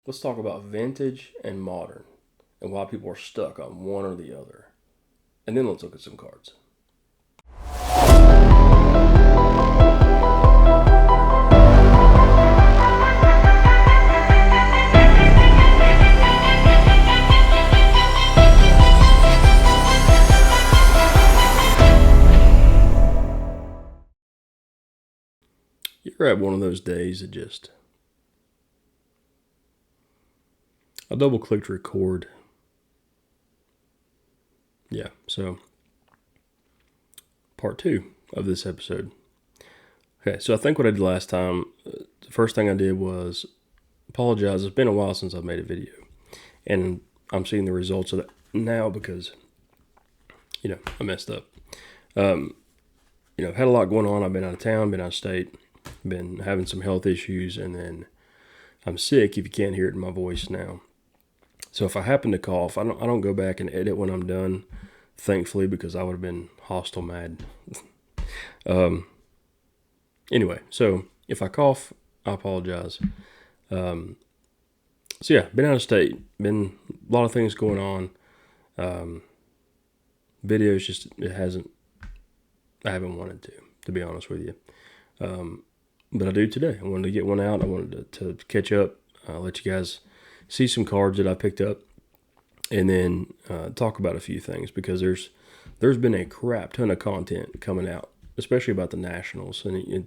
Let's talk about vintage and modern and why people are stuck on one or the other. And then let's look at some cards. You're at one of those days that I double clicked record. Yeah, so part two of this episode. Okay, so I think what I did last time, the first thing I did was apologize. It's been a while since I've made a video. And I'm seeing the results of that now because, I messed up. I've had a lot going on. I've been out of town, been out of state, been having some health issues, and then I'm sick if you can't hear it in my voice now. So if I happen to cough, I don't go back and edit when I'm done, thankfully, because I would have been hostile mad. Anyway, so if I cough, I apologize. So yeah, been out of state, been a lot of things going on. Videos just, I haven't wanted to be honest with you. But I do today. I wanted to get one out. I wanted to catch up, let you guys see some cards that I picked up, and then talk about a few things because there's been a crap ton of content coming out, especially about the Nationals. And a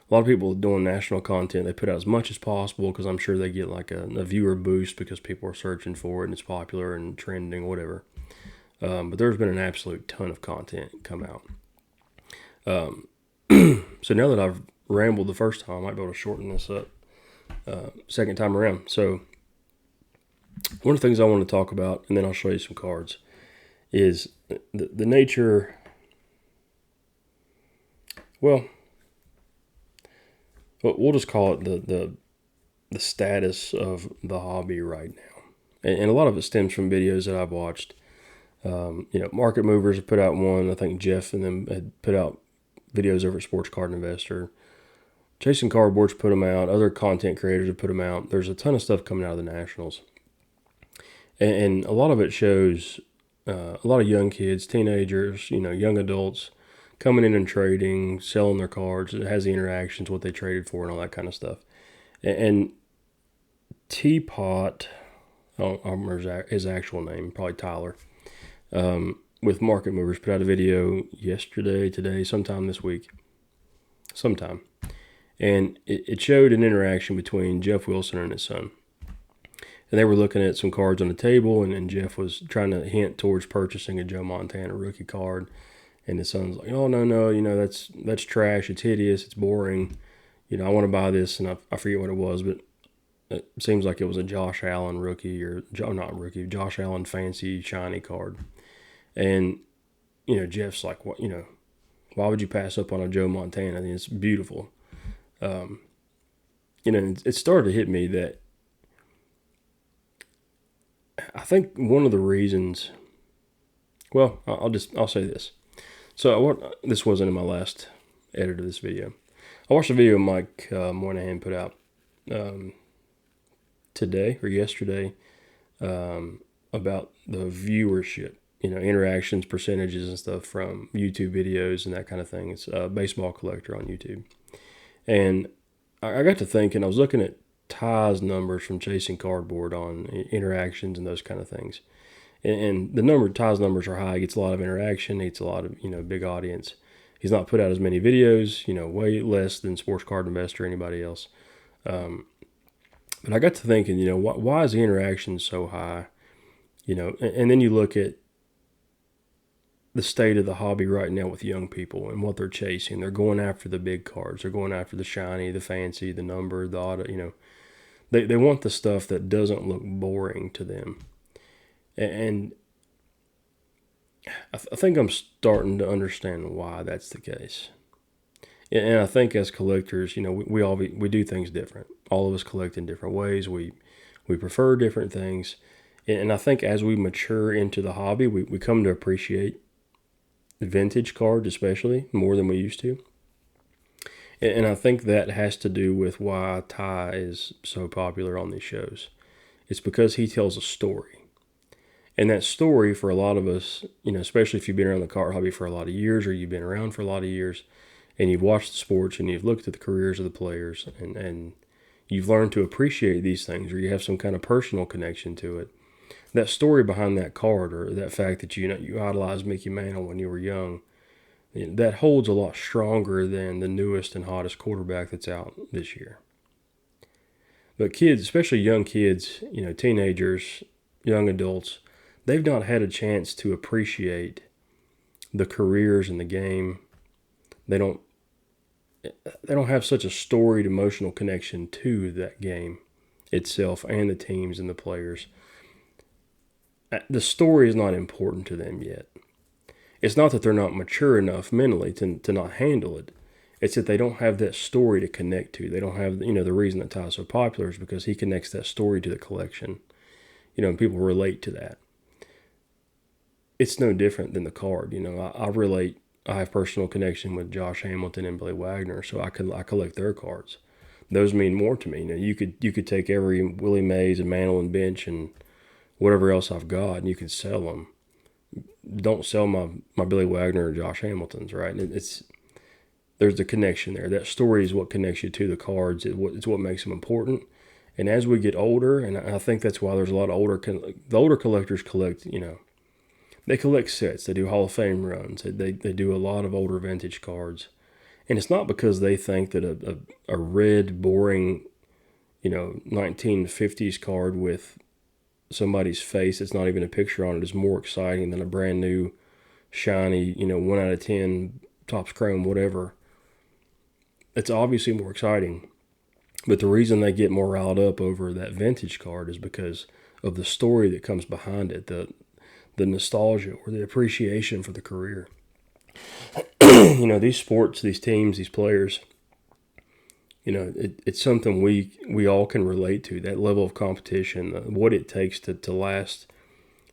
lot of people doing national content, they put out as much as possible because I'm sure they get like a viewer boost because people are searching for it and it's popular and trending, whatever. But there's been an absolute ton of content come out. So now that I've rambled the first time, I might be able to shorten this up second time around. So one of the things I want to talk about, and then I'll show you some cards, is the nature. Well, we'll just call it the status of the hobby right now, and a lot of it stems from videos that I've watched. Market movers have put out one. I think Jeff and them had put out videos over at Sports Card Investor. Chasing Cardboards put them out. Other content creators have put them out. There's a ton of stuff coming out of the Nationals. And a lot of it shows a lot of young kids, teenagers, young adults coming in and trading, selling their cards. It has the interactions, what they traded for, and all that kind of stuff. And Teapot, I don't remember his actual name, probably Tyler, with Market Movers, put out a video yesterday, today, sometime this week. And it showed an interaction between Jeff Wilson and his son. And they were looking at some cards on the table, and Jeff was trying to hint towards purchasing a Joe Montana rookie card. And his son's like, oh, no, that's trash. It's hideous. It's boring. I want to buy this. And I forget what it was, but it seems like it was a Josh Allen rookie Josh Allen fancy shiny card. And, Jeff's like, what, why would you pass up on a Joe Montana? I mean, it's beautiful. It started to hit me that I think one of the reasons, well, I'll say this. So this wasn't in my last edit of this video. I watched a video Mike Moynihan put out today or yesterday about the viewership, interactions, percentages and stuff from YouTube videos and that kind of thing. It's a baseball collector on YouTube. And I got to thinking, I was looking at Ty's numbers from Chasing Cardboard on interactions and those kind of things. And Ty's numbers are high. He gets a lot of interaction. He gets a lot of, big audience. He's not put out as many videos, way less than Sports Card Investor or anybody else. But I got to thinking, why is the interaction so high? And then you look at the state of the hobby right now with young people and what they're chasing. They're going after the big cards. They're going after the shiny, the fancy, the number, the auto, They want the stuff that doesn't look boring to them. And I think I'm starting to understand why that's the case. And I think as collectors, we do things different. All of us collect in different ways. We prefer different things. And I think as we mature into the hobby, we come to appreciate vintage cards especially more than we used to. And I think that has to do with why Ty is so popular on these shows. It's because he tells a story. And that story, for a lot of us, especially if you've been around the car hobby for a lot of years, or you've been around for a lot of years, and you've watched the sports and you've looked at the careers of the players, and you've learned to appreciate these things, or you have some kind of personal connection to it. That story behind that card, or that fact that you idolized Mickey Mantle when you were young, that holds a lot stronger than the newest and hottest quarterback that's out this year. But kids, especially young kids, teenagers, young adults, they've not had a chance to appreciate the careers in the game. They don't have such a storied emotional connection to that game itself and the teams and the players. The story is not important to them yet. It's not that they're not mature enough mentally to not handle it. It's that they don't have that story to connect to. They don't have, the reason that Ty's so popular is because he connects that story to the collection. And people relate to that. It's no different than the card. I relate. I have personal connection with Josh Hamilton and Billy Wagner, so I collect their cards. Those mean more to me. You could take every Willie Mays and Mantle and Bench and whatever else I've got, and you can sell them. Don't sell my Billy Wagner or Josh Hamiltons, right? There's the connection there. That story is what connects you to the cards. It's what makes them important. And as we get older, and I think that's why there's a lot of the older collectors collect, they collect sets. They do Hall of Fame runs. They do a lot of older vintage cards. And it's not because they think that a red, boring, 1950s card with somebody's face that's not even a picture on it is more exciting than a brand new, shiny, 1 out of 10, Topps Chrome, whatever. It's obviously more exciting. But the reason they get more riled up over that vintage card is because of the story that comes behind it, the nostalgia or the appreciation for the career. These sports, these teams, these players, it's something we all can relate to, that level of competition, what it takes to last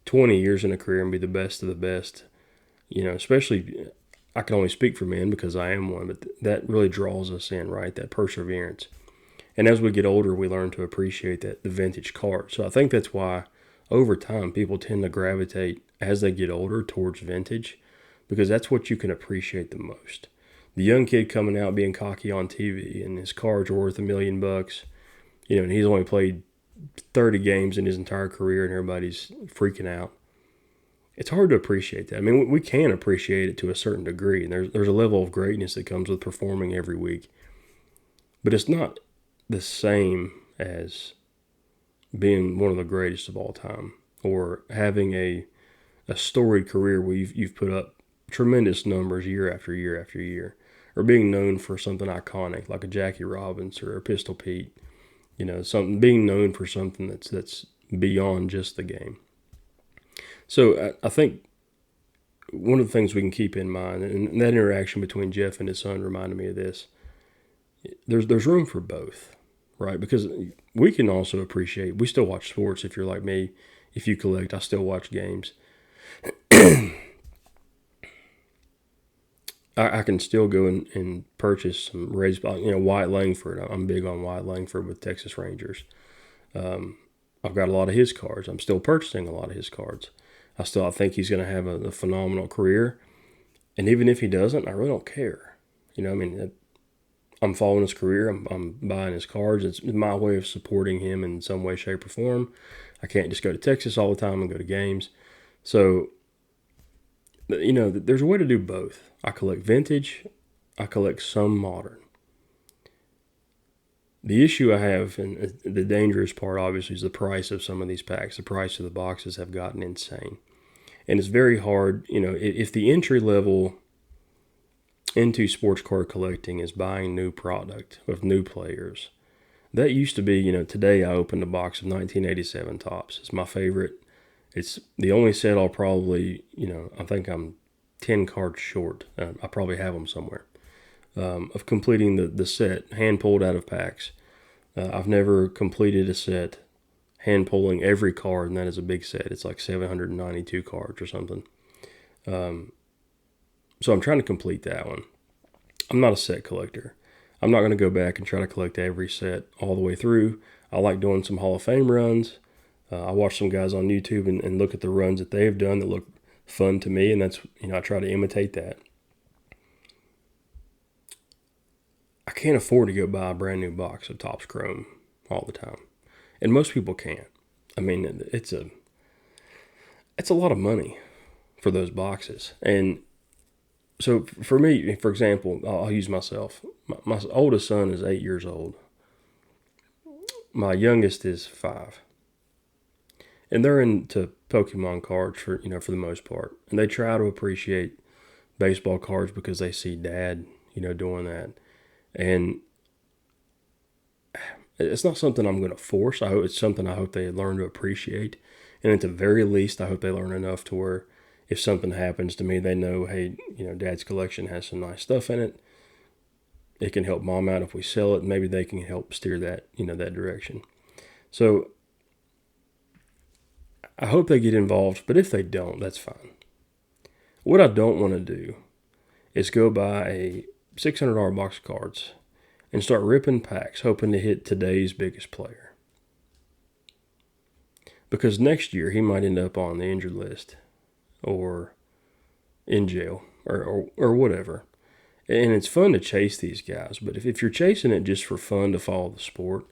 20 years in a career and be the best of the best. Especially, I can only speak for men because I am one, but that really draws us in, right? That perseverance. And as we get older, we learn to appreciate the vintage card. So I think that's why over time people tend to gravitate as they get older towards vintage, because that's what you can appreciate the most. The young kid coming out being cocky on TV and his cards are worth $1 million, and he's only played 30 games in his entire career and everybody's freaking out. It's hard to appreciate that. I mean, we can appreciate it to a certain degree, and there's a level of greatness that comes with performing every week. But it's not the same as being one of the greatest of all time, or having a storied career where you've put up tremendous numbers year after year after year, or being known for something iconic like a Jackie Robinson or a Pistol Pete, being known for something that's beyond just the game. So I think one of the things we can keep in mind, and that interaction between Jeff and his son reminded me of this, there's room for both, right? Because we can also appreciate, we still watch sports. If you're like me, if you collect, I still watch games. I can still go and purchase some raised, Wyatt Langford. I'm big on Wyatt Langford with Texas Rangers. I've got a lot of his cards. I'm still purchasing a lot of his cards. I think he's going to have a phenomenal career. And even if he doesn't, I really don't care. I'm following his career. I'm buying his cards. It's my way of supporting him in some way, shape, or form. I can't just go to Texas all the time and go to games. So, there's a way to do both. I collect vintage. I collect some modern. The issue I have, and the dangerous part, obviously, is the price of some of these packs. The price of the boxes have gotten insane. And it's very hard, if the entry level into sports card collecting is buying new product with new players. That used to be, today I opened a box of 1987 Topps. It's my favorite. It's the only set I'll probably, I think I'm 10 cards short. I probably have them somewhere, of completing the set, hand-pulled out of packs. I've never completed a set hand-pulling every card, and that is a big set. It's like 792 cards or something. So I'm trying to complete that one. I'm not a set collector. I'm not going to go back and try to collect every set all the way through. I like doing some Hall of Fame runs. I watch some guys on YouTube and look at the runs that they've done that look fun to me, and that's, I try to imitate that. I can't afford to go buy a brand new box of Topps Chrome all the time, and most people can't. I mean, it's a lot of money for those boxes. And so for me, for example, I'll use myself. My oldest son is 8 years old. My youngest is 5. And they're into Pokemon cards for the most part. And they try to appreciate baseball cards because they see dad, doing that. And it's not something I'm going to force. It's something I hope they learn to appreciate. And at the very least, I hope they learn enough to where if something happens to me, they know, hey, dad's collection has some nice stuff in it. It can help mom out if we sell it. Maybe they can help steer that, that direction. So I hope they get involved, but if they don't, that's fine. What I don't want to do is go buy a $600 box of cards and start ripping packs hoping to hit today's biggest player. Because next year he might end up on the injured list or in jail or whatever. And it's fun to chase these guys, but if you're chasing it just for fun to follow the sport,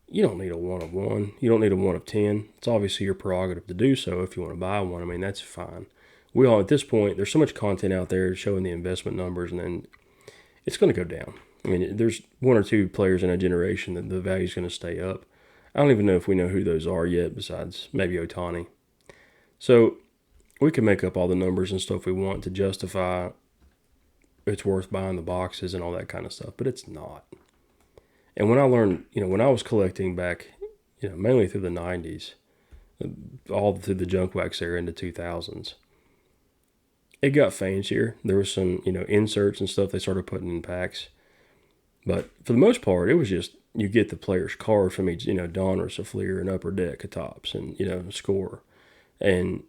you don't need a 1 of 1. You don't need a 1 of 10. It's obviously your prerogative to do so if you want to buy one. I mean, that's fine. We all, at this point, there's so much content out there showing the investment numbers, and then it's going to go down. I mean, there's 1 or 2 players in a generation that the value's going to stay up. I don't even know if we know who those are yet, besides maybe Ohtani. So we can make up all the numbers and stuff we want to justify it's worth buying the boxes and all that kind of stuff, but it's not. And when I learned, when I was collecting back, mainly through the 90s, all through the junk wax era into 2000s, it got fancier. There was some, inserts and stuff they started putting in packs. But for the most part, it was just you get the player's card from each, Donruss, a Fleer, and Upper Deck, a Topps, and, score. And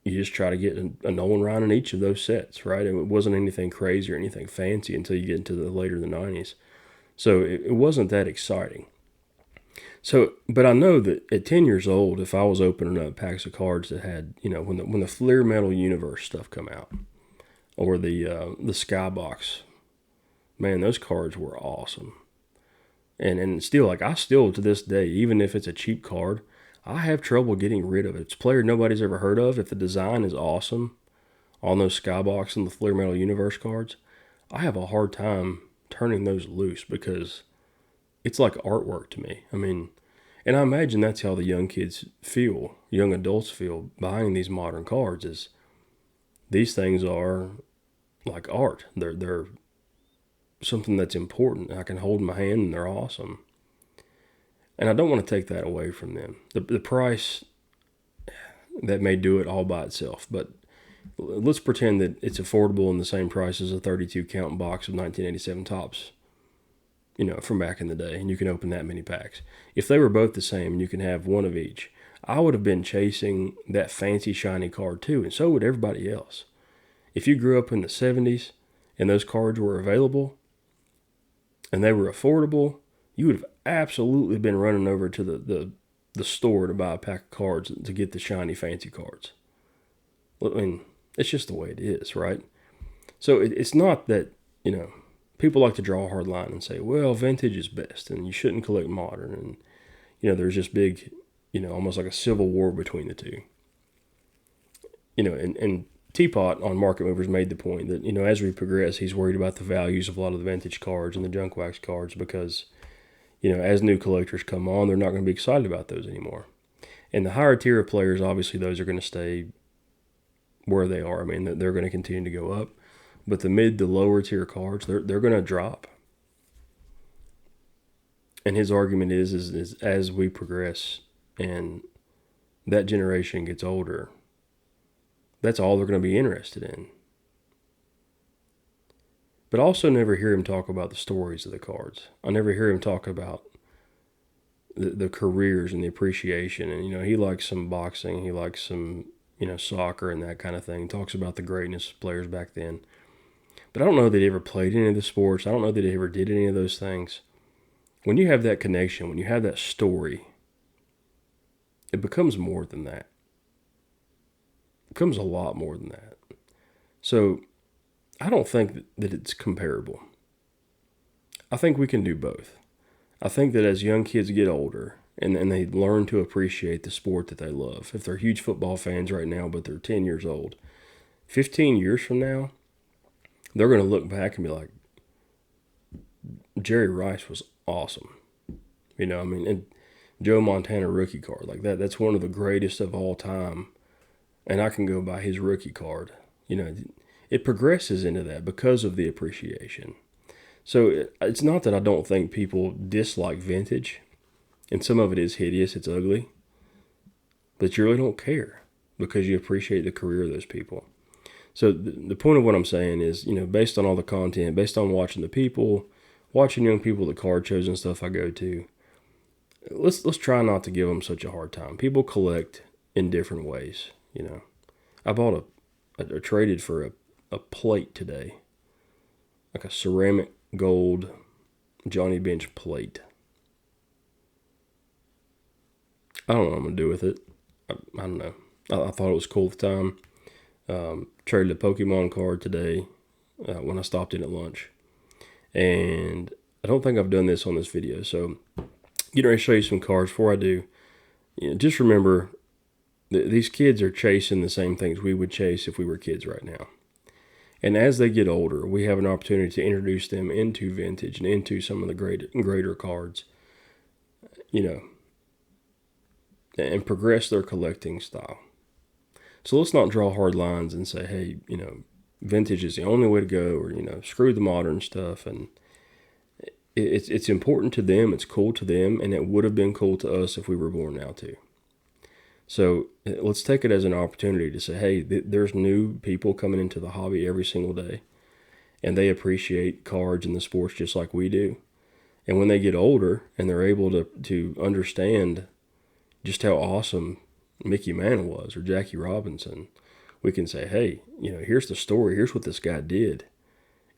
you just try to get a Nolan Ryan in each of those sets, right? It wasn't anything crazy or anything fancy until you get into the later the 90s. So it wasn't that exciting. So, but I know that at 10 years old, if I was opening up packs of cards that had, when the Fleer Metal Universe stuff come out, or the Skybox, man, those cards were awesome. And still, I still to this day, even if it's a cheap card, I have trouble getting rid of it. It's a player nobody's ever heard of. If the design is awesome on those Skybox and the Fleer Metal Universe cards, I have a hard time turning those loose because it's like artwork to me. I mean, and I imagine that's how the young kids feel, young adults feel buying these modern cards is these things are like art. They're something that's important. I can hold in my hand and they're awesome. And I don't want to take that away from them. The price, that may do it all by itself, but let's pretend that it's affordable in the same price as a 32 count box of 1987 Topps, from back in the day, and you can open that many packs. If they were both the same and you can have 1 of each, I would have been chasing that fancy shiny card too, and so would everybody else. If you grew up in the 70s and those cards were available and they were affordable, you would have absolutely been running over to the store to buy a pack of cards to get the shiny fancy cards. I mean, it's just the way it is, right? So it's not that, people like to draw a hard line and say, well, vintage is best and you shouldn't collect modern. And, there's this big, almost like a civil war between the two. And Teapot on Market Movers made the point that, as we progress, he's worried about the values of a lot of the vintage cards and the junk wax cards because, as new collectors come on, they're not going to be excited about those anymore. And the higher tier of players, obviously, those are going to stay where they are. I mean, they're going to continue to go up. But the mid to lower tier cards, they're going to drop. And his argument is as we progress and that generation gets older, that's all they're going to be interested in. But I also never hear him talk about the stories of the cards. I never hear him talk about the careers and the appreciation. And, he likes some boxing. He likes some, soccer and that kind of thing. He talks about the greatness of players back then. But I don't know that he ever played any of the sports. I don't know that he ever did any of those things. When you have that connection, when you have that story, it becomes more than that. It becomes a lot more than that. So I don't think that it's comparable. I think we can do both. I think that as young kids get older and they learn to appreciate the sport that they love, if they're huge football fans right now, but they're 10 years old, 15 years from now, they're going to look back and be like, Jerry Rice was awesome. And Joe Montana rookie card, like that's one of the greatest of all time. And I can go by his rookie card. It progresses into that because of the appreciation. So it's not that I don't think people dislike vintage, and some of it is hideous, it's ugly, but you really don't care because you appreciate the career of those people. So the point of what I'm saying is, based on all the content, based on watching the people, watching young people at card shows and stuff I go to, let's try not to give them such a hard time. People collect in different ways. I bought I traded for a plate today, like a ceramic gold Johnny Bench plate. I don't know what I'm gonna do with it. I don't know. I thought it was cool at the time. Traded a Pokemon card today when I stopped in at lunch, and I don't think I've done this on this video. So, getting ready to show you some cards. Before I do, just remember these kids are chasing the same things we would chase if we were kids right now. And as they get older, we have an opportunity to introduce them into vintage and into some of the greater cards, and progress their collecting style. So let's not draw hard lines and say, hey, vintage is the only way to go, or, screw the modern stuff. And it's important to them, it's cool to them, and it would have been cool to us if we were born now too. So let's take it as an opportunity to say, hey, there's new people coming into the hobby every single day, and they appreciate cards and the sports just like we do. And when they get older and they're able to understand just how awesome Mickey Mantle was or Jackie Robinson, we can say, hey, here's the story. Here's what this guy did.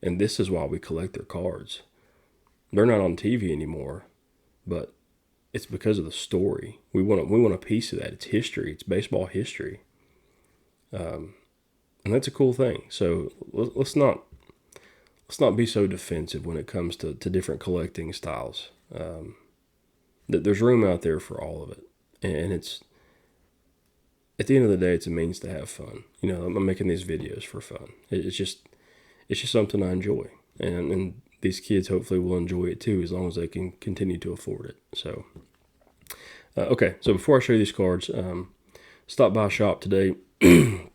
And this is why we collect their cards. They're not on TV anymore, but it's because of the story. We want a piece of that. It's history. It's baseball history. And that's a cool thing. So let's not be so defensive when it comes to different collecting styles. There's room out there for all of it. And it's, at the end of the day, it's a means to have fun. I'm making these videos for fun. It's just something I enjoy. And these kids hopefully will enjoy it too, as long as they can continue to afford it. So, okay. So before I show you these cards, stopped by a shop today, and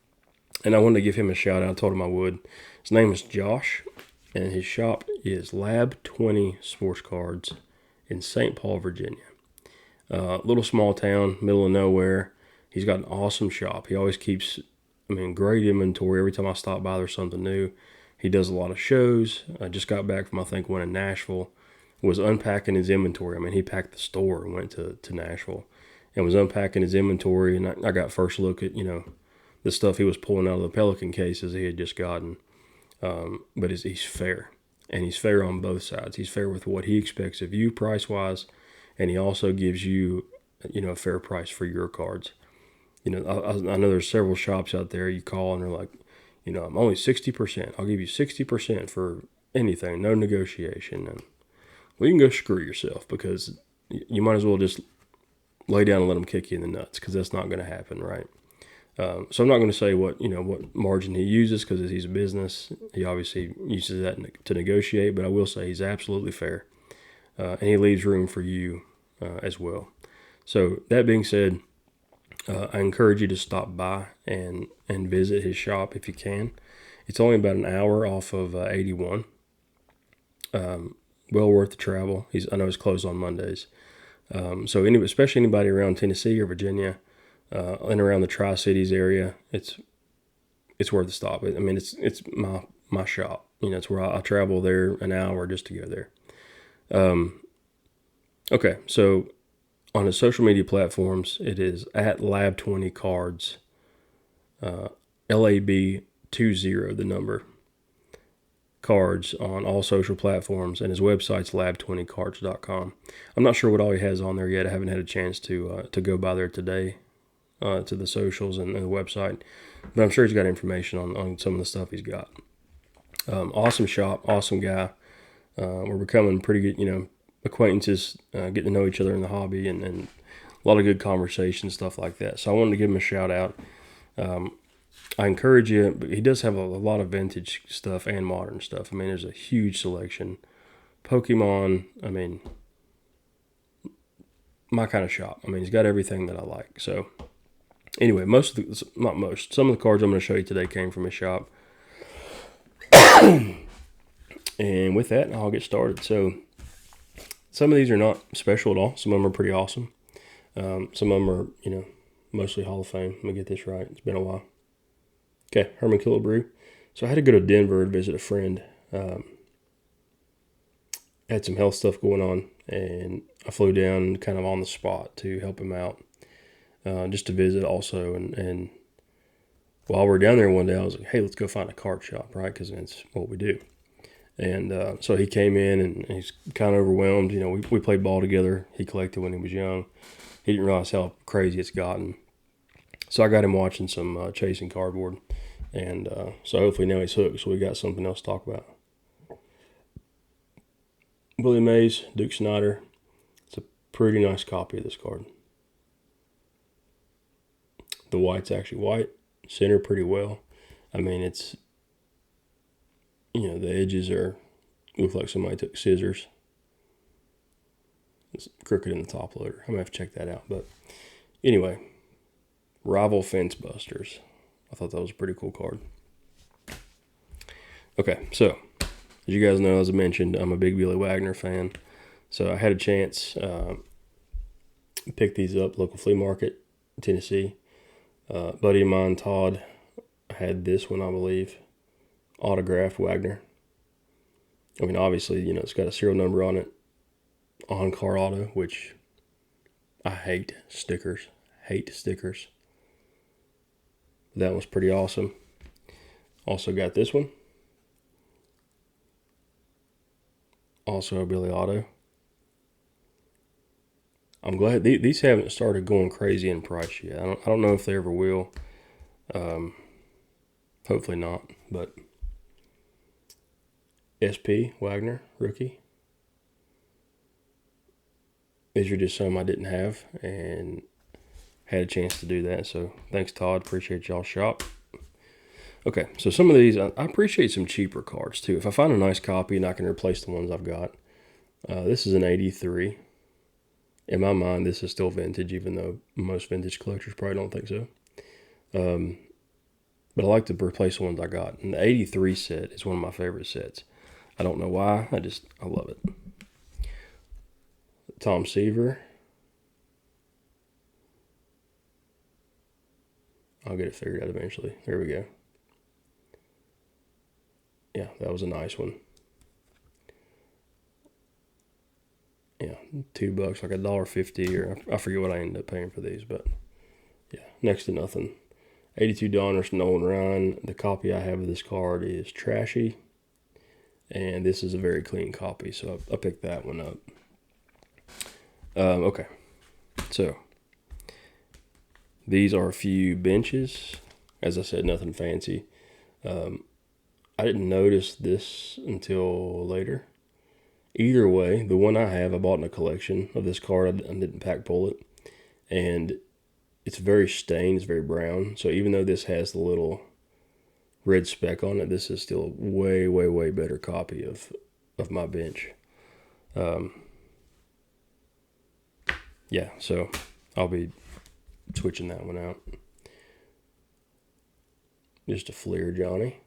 I wanted to give him a shout out. I told him I would. His name is Josh, and his shop is Lab 20 Sports Cards in St. Paul, Virginia. Little small town, middle of nowhere. He's got an awesome shop. He always keeps, great inventory. Every time I stop by, there's something new. He does a lot of shows. I just got back from, I think, one in Nashville. Was unpacking his inventory. He packed the store and went to Nashville and was unpacking his inventory. And I got first look at, the stuff he was pulling out of the Pelican cases he had just gotten. But he's fair. And he's fair on both sides. He's fair with what he expects of you price-wise. And he also gives you, a fair price for your cards. I know there's several shops out there you call and they're like, I'm only 60%. I'll give you 60% for anything, no negotiation. And well, you can go screw yourself, because you might as well just lay down and let them kick you in the nuts, because that's not going to happen, right? So I'm not going to say what margin he uses, because he's a business. He obviously uses that to negotiate, but I will say he's absolutely fair. And he leaves room for you as well. So that being said, I encourage you to stop by and visit his shop if you can. It's only about an hour off of 81. Well worth the travel. I know he's closed on Mondays. So especially anybody around Tennessee or Virginia and around the Tri-Cities area, it's worth the stop. It's my shop. It's where I travel there an hour just to go there. Okay, so on his social media platforms, it is at Lab20Cards, LAB20, the number. cards on all social platforms, and his website's lab20cards.com. I'm not sure what all he has on there yet. I haven't had a chance to go by there today to the socials and the website, but I'm sure he's got information on some of the stuff he's got. Awesome shop, awesome guy. We're becoming pretty good, acquaintances, getting to know each other in the hobby, and a lot of good conversation, stuff like that. So I wanted to give him a shout out. I encourage you, but he does have a lot of vintage stuff and modern stuff. I mean, there's a huge selection. Pokemon, I mean, my kind of shop. I mean, he's got everything that I like. So anyway, some of the cards I'm going to show you today came from his shop. And with that, I'll get started. So some of these are not special at all. Some of them are pretty awesome. Some of them are, mostly Hall of Fame. Let me get this right. It's been a while. Okay, Herman Killebrew. So I had to go to Denver and visit a friend. Had some health stuff going on, and I flew down kind of on the spot to help him out, just to visit also. And while we were down there one day, I was like, hey, let's go find a card shop, right? Because that's what we do. And so he came in, and he's kind of overwhelmed. We played ball together. He collected when he was young. He didn't realize how crazy it's gotten. So I got him watching some Chasing Cardboard. And so hopefully now he's hooked, so we got something else to talk about. Willie Mays, Duke Snyder. It's a pretty nice copy of this card. The white's actually white. Center pretty well. I mean, it's, the edges look like somebody took scissors. It's crooked in the top loader. I'm going to have to check that out. But anyway, Rival Fence Busters. I thought that was a pretty cool card. Okay, so as you guys know, as I mentioned, I'm a big Billy Wagner fan. So I had a chance to pick these up, local flea market, Tennessee. Buddy of mine, Todd, had this one, I believe, autographed Wagner. I mean, obviously, it's got a serial number on it, on car auto, which I hate stickers. That was pretty awesome. Also got this one. Also a Billy Auto. I'm glad these haven't started going crazy in price yet. I don't know if they ever will. Hopefully not. But SP Wagner rookie. These are just some I didn't have and had a chance to do that. So thanks, Todd. Appreciate y'all's shop. Okay, so some of these, I appreciate some cheaper cards too. If I find a nice copy and I can replace the ones I've got. This is an 83. In my mind, this is still vintage, even though most vintage collectors probably don't think so. But I like to replace the ones I got. And the 83 set is one of my favorite sets. I don't know why. I love it. Tom Seaver. I'll get it figured out eventually. There we go. Yeah, that was a nice one. Yeah, $2, like $1.50, or I forget what I ended up paying for these, but yeah, next to nothing. 82 Donruss, Nolan Ryan. The copy I have of this card is trashy, and this is a very clean copy, so I picked that one up. Okay, so these are a few benches. As I said, nothing fancy. I didn't notice this until later. Either way, the one I have, I bought in a collection of this card. I didn't pack pull it. And it's very stained. It's very brown. So even though this has the little red speck on it, this is still a way, way, way better copy of my bench. Yeah, so I'll be switching that one out. Just a Fleer Johnny.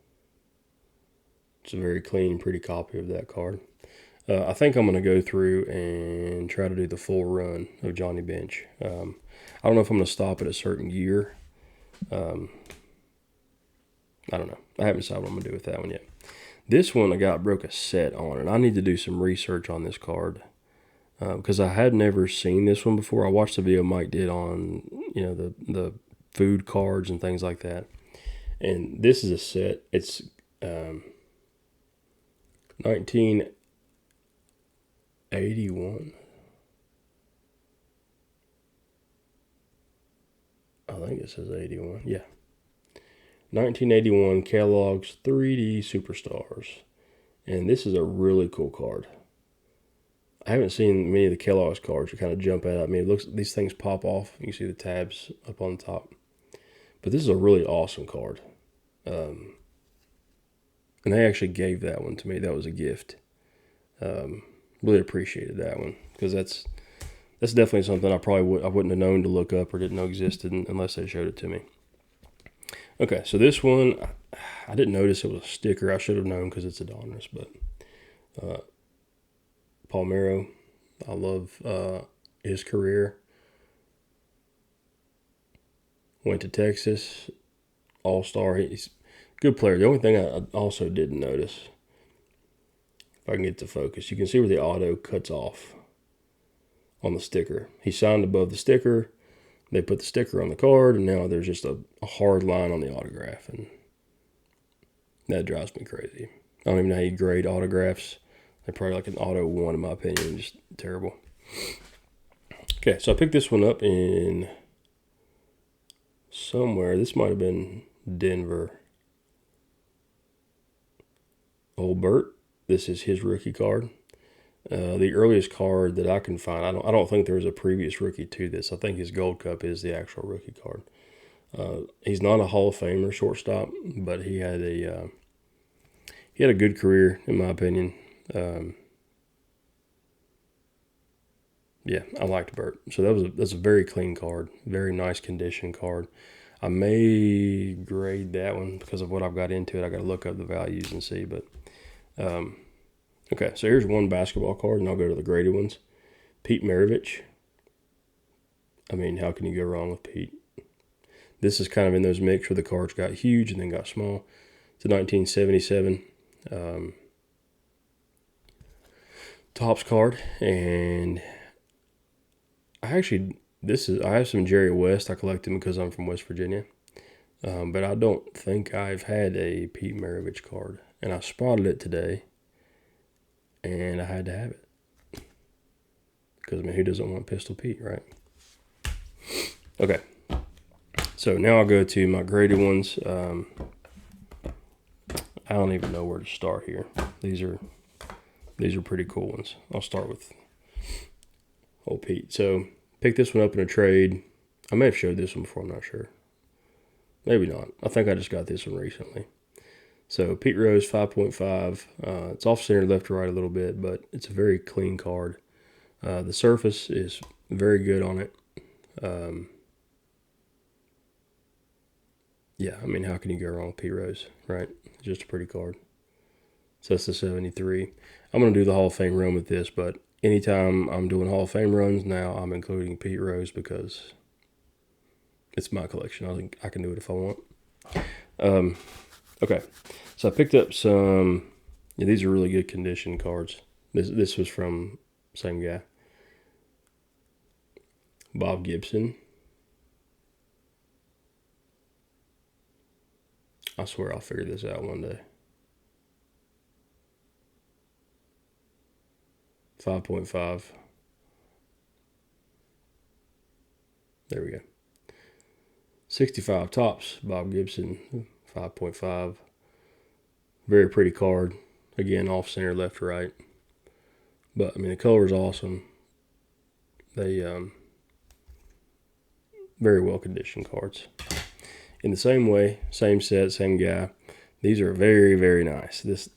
It's a very clean, pretty copy of that card. I think I'm going to go through and try to do the full run of Johnny Bench. I don't know if I'm going to stop at a certain year. I don't know. I haven't decided what I'm going to do with that one yet. This one, a guy broke a set on, and I need to do some research on this card because I had never seen this one before. I watched the video Mike did on, the food cards and things like that. And this is a set. It's 1981. I think it says 81. Yeah. 1981 Kellogg's 3D Superstars. And this is a really cool card. I haven't seen many of the Kellogg's cards that kind of jump out at me. It looks, these things pop off. You can see the tabs up on the top. But this is a really awesome card. And they actually gave that one to me. That was a gift. Really appreciated that one because that's definitely something I wouldn't have known to look up or didn't know existed unless they showed it to me. Okay, so this one I didn't notice it was a sticker. I should have known because it's Adonis, but Palmero, I love his career. Went to Texas, All-Star. He's a good player. The only thing I also didn't notice, if I can get to focus, you can see where the auto cuts off on the sticker. He signed above the sticker. They put the sticker on the card, and now there's just a hard line on the autograph, and that drives me crazy. I don't even know how you grade autographs. They're probably like an auto 1 in my opinion, just terrible. Okay, so I picked this one up in somewhere. This might have been Denver. Old Bert. This is his rookie card. The earliest card that I can find, I don't think there was a previous rookie to this. I think his Gold Cup is the actual rookie card. He's not a Hall of Famer shortstop, but he had a good career in my opinion. Yeah, I liked Bert. So that's a very clean card, very nice condition card. I may grade that one because of what I've got into it. I got to look up the values and see, but okay. So here's one basketball card, and I'll go to the graded ones. Pete Maravich. I mean, how can you go wrong with Pete? This is kind of in those mix where the cards got huge and then got small. It's a 1977 Topps card, and I have some Jerry West. I collect them because I'm from West Virginia, but I don't think I've had a Pete Maravich card, and I spotted it today, and I had to have it because I mean, who doesn't want Pistol Pete, right? Okay, so now I'll go to my graded ones. I don't even know where to start here. These are pretty cool ones. I'll start with old Pete. So picked this one up in a trade. I may have showed this one before, I'm not sure. Maybe not. I think I just got this one recently. So Pete Rose 5.5. It's off center left to right a little bit, but it's a very clean card. The surface is very good on it. Yeah, I mean, how can you go wrong with Pete Rose, right? Just a pretty card. So that's the 73. I'm going to do the Hall of Fame run with this, but anytime I'm doing Hall of Fame runs now, I'm including Pete Rose because it's my collection. I think I can do it if I want. Okay, so I picked up some. Yeah, these are really good condition cards. This was from same guy, Bob Gibson. I swear I'll figure this out one day. 5.5. There we go. 65 Topps, Bob Gibson, 5.5. Very pretty card. Again, off center, left to right. But, I mean, the color is awesome. They, very well conditioned cards. In the same way, same set, same guy. These are very, very nice. This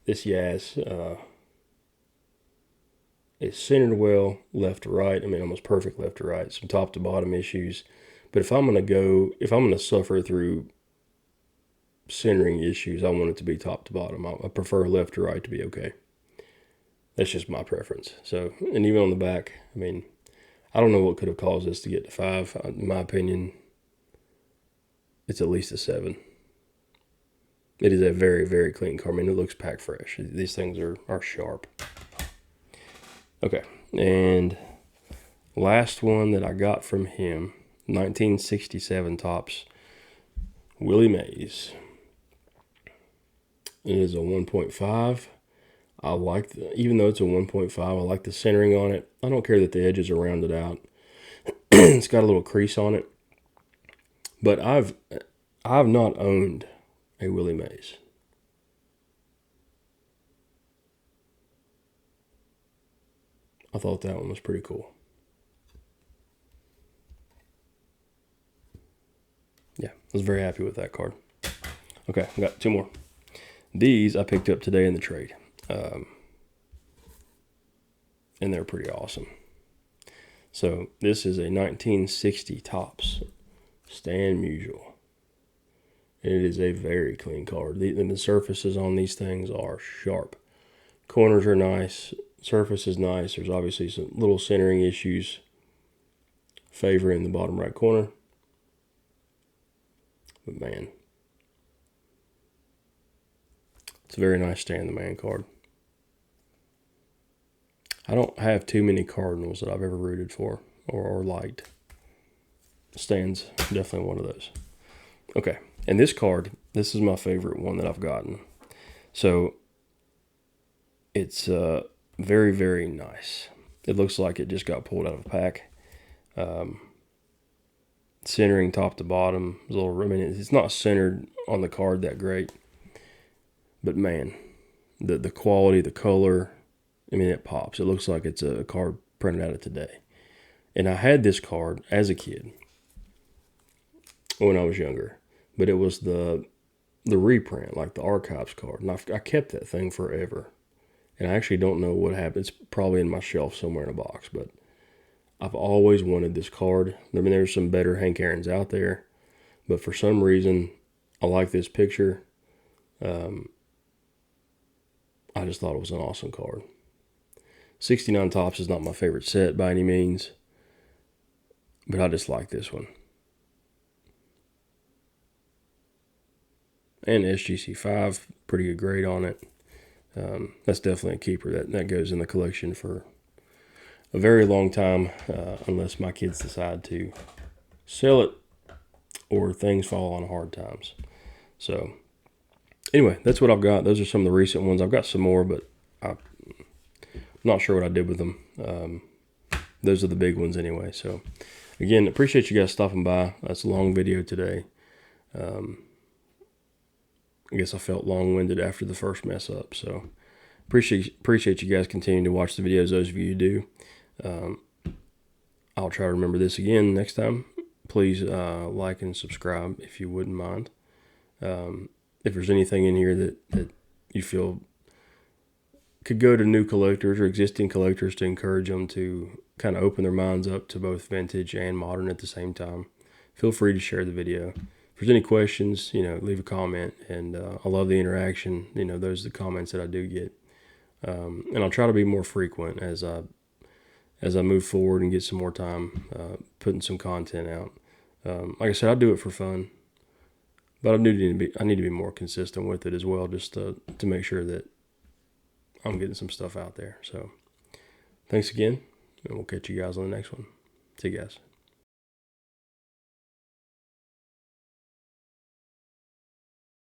Yaz is centered well, left to right. I mean, almost perfect left to right. Some top to bottom issues. But if I'm going to suffer through centering issues, I want it to be top to bottom. I prefer left to right to be okay. That's just my preference. So, and even on the back, I mean, I don't know what could have caused this to get to 5. In my opinion, it's at least a 7. It is a very, very clean card. I mean, it looks packed fresh. These things are sharp. Okay, and last one that I got from him, 1967 Topps, Willie Mays. It is a 1.5. I like, even though it's a 1.5, I like the centering on it. I don't care that the edges are rounded out. It's got a little crease on it. But I've not owned a Willie Mays. I thought that one was pretty cool. Yeah, I was very happy with that card. Okay, I got two more. These I picked up today in the trade. And they're pretty awesome. So this is a 1960 Topps Stan Musial. It is a very clean card. The surfaces on these things are sharp. Corners are nice. Surface is nice. There's obviously some little centering issues favoring the bottom right corner. But man, it's a very nice Stan the Man card. I don't have too many Cardinals that I've ever rooted for or liked. Stan's definitely one of those. Okay, and this card, this is my favorite one that I've gotten. So it's very, very nice. It looks like it just got pulled out of a pack. Centering top to bottom. I mean, it's not centered on the card that great. But man, the quality, the color, I mean, it pops. It looks like it's a card printed out of today. And I had this card as a kid when I was younger. But it was the reprint, like the Archives card. And I kept that thing forever. And I actually don't know what happened. It's probably in my shelf somewhere in a box. But I've always wanted this card. I mean, there's some better Hank Aaron's out there. But for some reason, I like this picture. I just thought it was an awesome card. 69 Topps is not my favorite set by any means, but I just like this one. And SGC 5, pretty good grade on it. That's definitely a keeper. That goes in the collection for a very long time, unless my kids decide to sell it or things fall on hard times. So anyway, that's what I've got. Those are some of the recent ones. I've got some more, but I'm not sure what I did with them. Those are the big ones anyway. So again, appreciate you guys stopping by. That's a long video today. I guess I felt long-winded after the first mess up. So appreciate you guys continuing to watch the videos, those of you who do. I'll try to remember this again next time. Please like and subscribe if you wouldn't mind. If there's anything in here that you feel could go to new collectors or existing collectors to encourage them to kind of open their minds up to both vintage and modern at the same time, feel free to share the video. If there's any questions, leave a comment. And I love the interaction. Those are the comments that I do get. And I'll try to be more frequent as I move forward and get some more time putting some content out. Like I said, I do it for fun, but I need to be more consistent with it as well, just to make sure that I'm getting some stuff out there. So thanks again, and we'll catch you guys on the next one. See you guys.